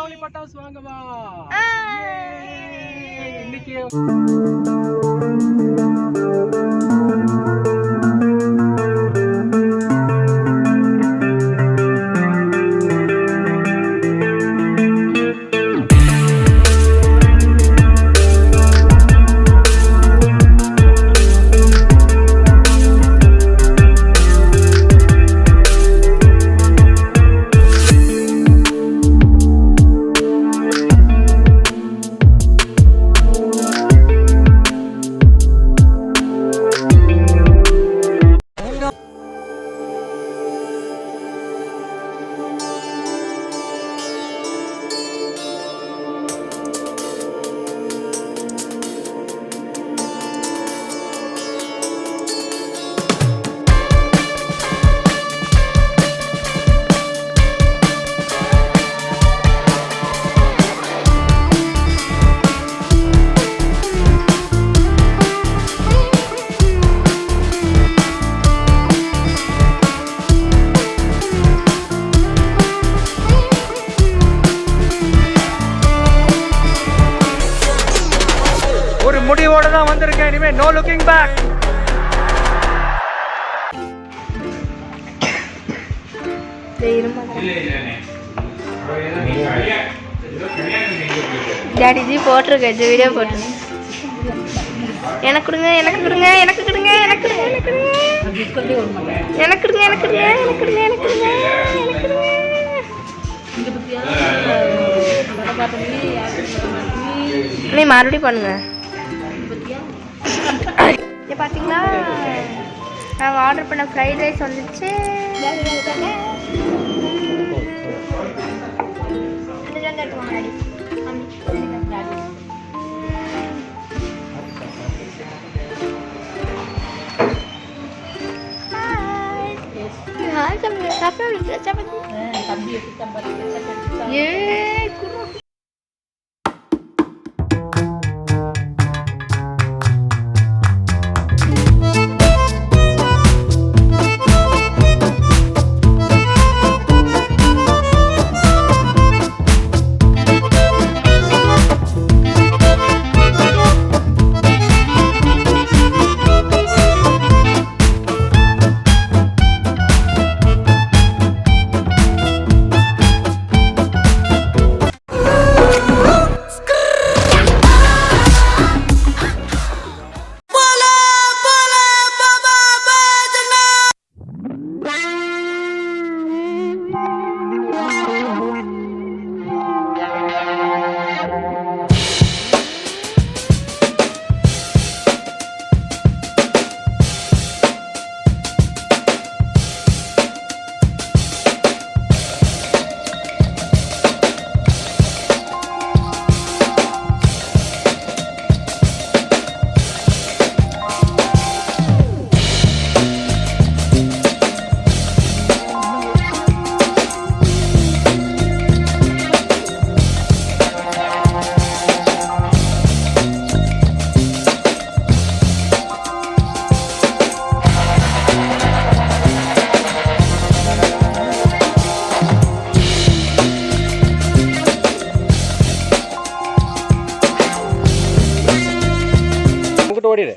தீபாவளி பட்டாசு வாங்கவா இன்னைக்கு முடிவோட தான் வந்திருக்கேன். இனிமே no looking back. Daddy ji போட்டிருக்கேன், வீடியோ போட்டிருக்கேன். எனக்கு கொடுங்க, எனக்கு கொடுங்க, எனக்கு கொடுங்க, எனக்கு கொடுங்க, எனக்கு கொடுங்க, எனக்கு கொடுங்க, எனக்கு கொடுங்க, எனக்கு கொடுங்க, எனக்கு கொடுங்க, எனக்கு கொடுங்க. நீ மறுபடியும் பண்ணுங்க. பார்த்தீங்களா, நாங்கள் ஆர்டர் பண்ண ஃப்ரைட் ரைஸ் வந்துச்சு. ஓடிடு.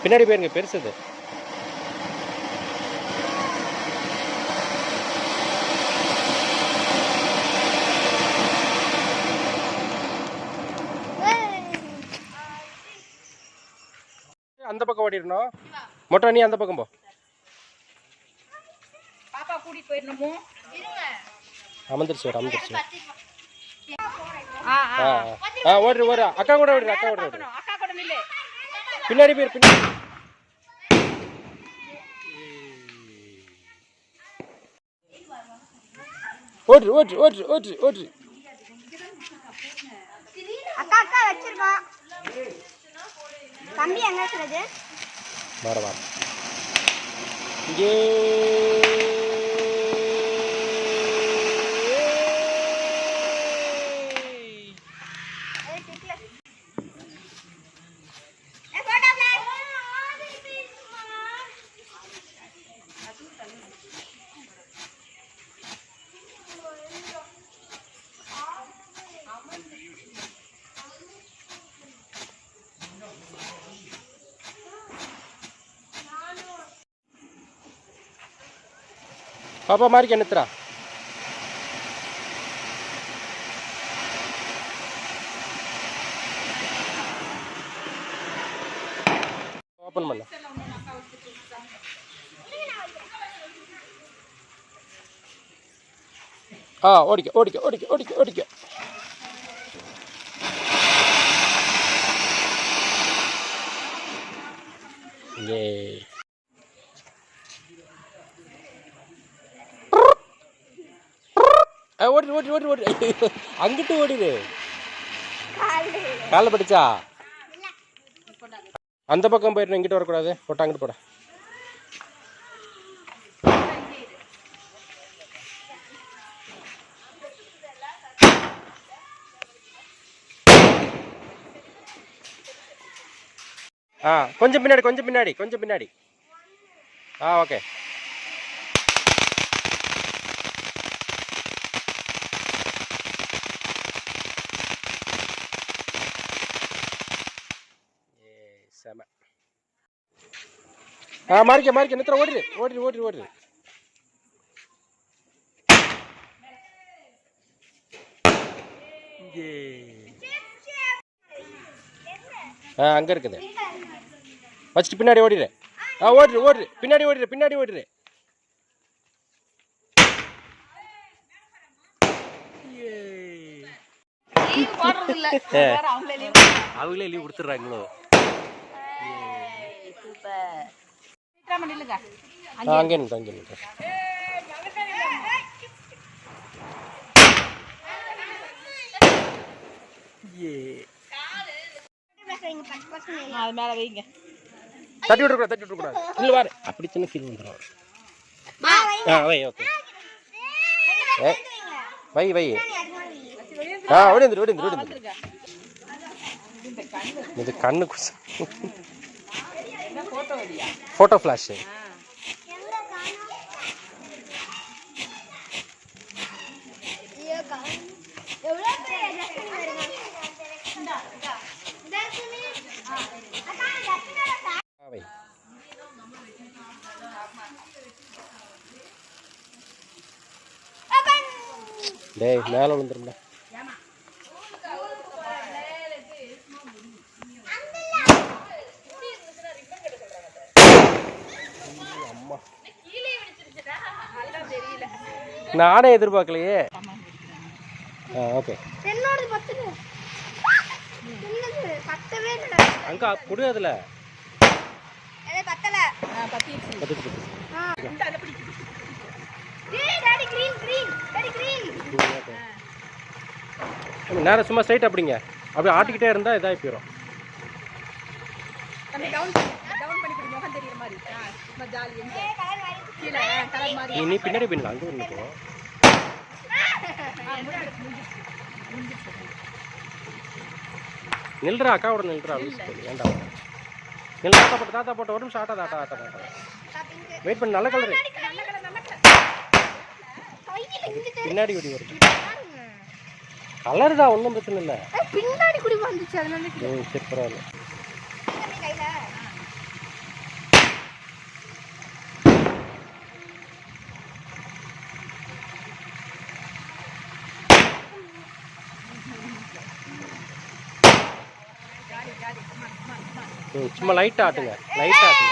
பின்னாடி போயிருங்க, பெருசுது. அந்த பக்கம் ஓடிடணும். மொட்டை நீ அந்த பக்கம் போ. பாப்பா கூட்டிட்டு போயிடணுமோ? அமர்ந்துருச்சு, ஒரு அமர்ந்துருச்சு. ஓடுற ஓடுற அக்கா கூட ஓடுற, அக்கா கூட ஓடுற. பின்னாடி போயிரு, பின்னாடி. ஓடு ஓடு ஓடு ஓடு ஓடு. அக்கா அக்கா வச்சிருக்கோம். தம்பி எங்க இருக்குது? வர வர. இங்கே பாப்பா மாறிக்க நித்ரா. ஓப்பன் பண்ண. ஓடிக்க ஓடிக்க ஓடிக்க ஓடிக்க ஓடிக்க. ஓடி ஓடி ஓடி ஓடி அங்கிட்டு ஓடிடு. காலில் படிச்சா அந்த பக்கம் போயிடணும், இங்கிட்ட வரக்கூடாது. போட்டா அங்கிட்டு போட. கொஞ்சம் பின்னாடி கொஞ்சம் பின்னாடி கொஞ்சம் பின்னாடி. ஓகே. செம. மாறிக்க மாறிக்க நித்திர ஓடிடு ஓடிடு ஓடிடு ஓடிடு. அங்க இருக்குது. வச்சுட்டு பின்னாடி ஓடிடு. ஓடிடு ஓடிடு பின்னாடி ஓடிடு பின்னாடி ஓடிடு. அவங்களே லீவ் கொடுத்துட்றாங்களோ. அங்கே நின்று அங்கே நின்று. தட்டி விட்டுக்கூடாது தட்டி விட்டுக்கூடாது. இல்லை வாரு அப்படி சின்ன கீழ் வந்துடும். வை ஓகே வை வை. ஓடிந்துரு ஓடிந்துரு ஓடிந்துரு. இது கண்ணு ஃபோட்டோ ஃப்ளாஷு. டேய் மேலே விழுந்துரும்டா. அம்மா நானே எதிர்பார்க்கலையே. ஓகே அங்க குடு அதுல நேரம் சும்மா ஸ்ட்ரைட் அப்படிங்க. அப்படியே ஆட்டிக்கிட்டே இருந்தா இதாகி போயிடும். நீ பின்னாடி பின்னா அங்கே நிற்கும். நில்றா அக்காவோட நில்றா. ஏண்டா நில். தாத்தா போட்டு தாத்தா போட்ட ஒரு நிமிஷம். ஆட்டா தாட்டா ஆட்டா தாட்டா வெயிட் பண்ணி. நல்ல கலரு பின்னாடி குடி வருது. கலர் தான் ஒன்றும் பிரச்சனை இல்லை. பின்னாடி குடி வந்துச்சு அதனால. சரி பரவாயில்ல. சும்மா லைட்டாக ஆட்டுங்க லைட்டாக ஆட்டுங்க.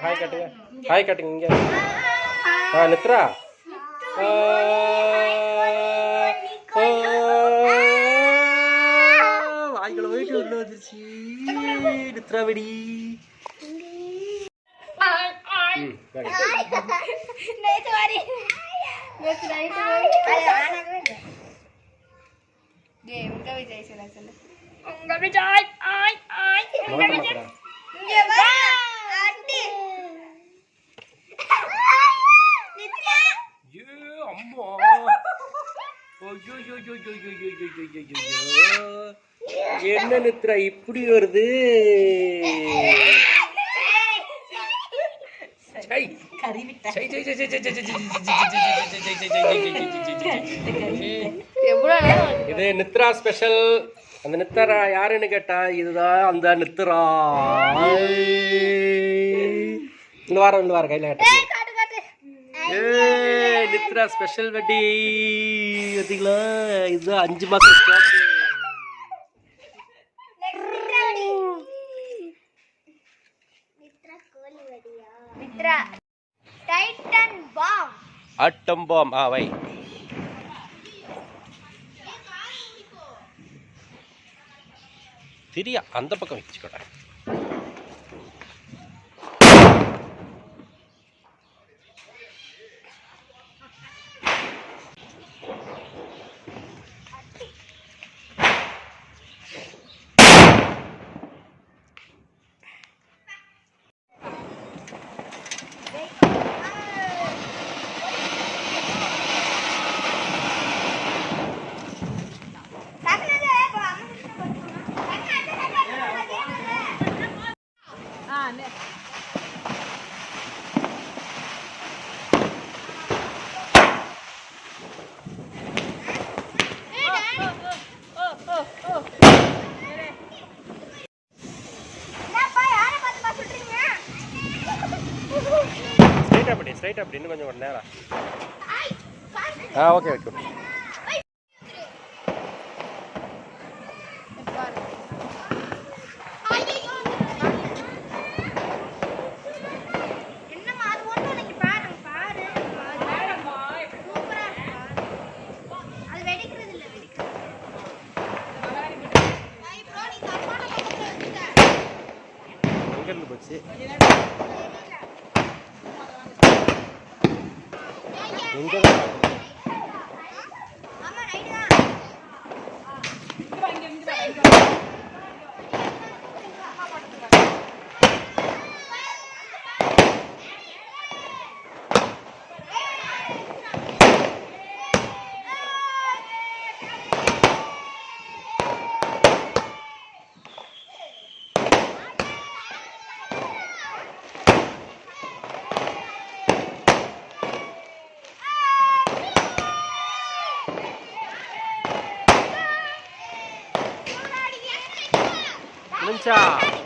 ஹாய் காட்டுங்க ஹாய் காட்டுங்க. இங்கே நித்ரா. வாய்க்குள்ள போயிட்டு உள்ள வந்துருச்சு நித்ரா வெடி. என்ன நித்ரா இப்படி வருது? இது நித்ரா ஸ்பெஷல். அந்த நித்ரா யாருன்னு கேட்டா இதுதான் அந்த நித்ரா. இந்த வாரம் கையில கேட்ட நித்ரா ஸ்பெஷல் வட்டி பார்த்தீங்களா? இது 5 மாசம் ஸ்டாக். அட்டம் பாம் வை. திரியா அந்த பக்கம் வச்சுக்கோடா. ஸ்ட்ரைட் அப்படி இன்னும் கொஞ்சம் நேரம். Okay okay. எங்கிருந்து போச்சு? Luncha.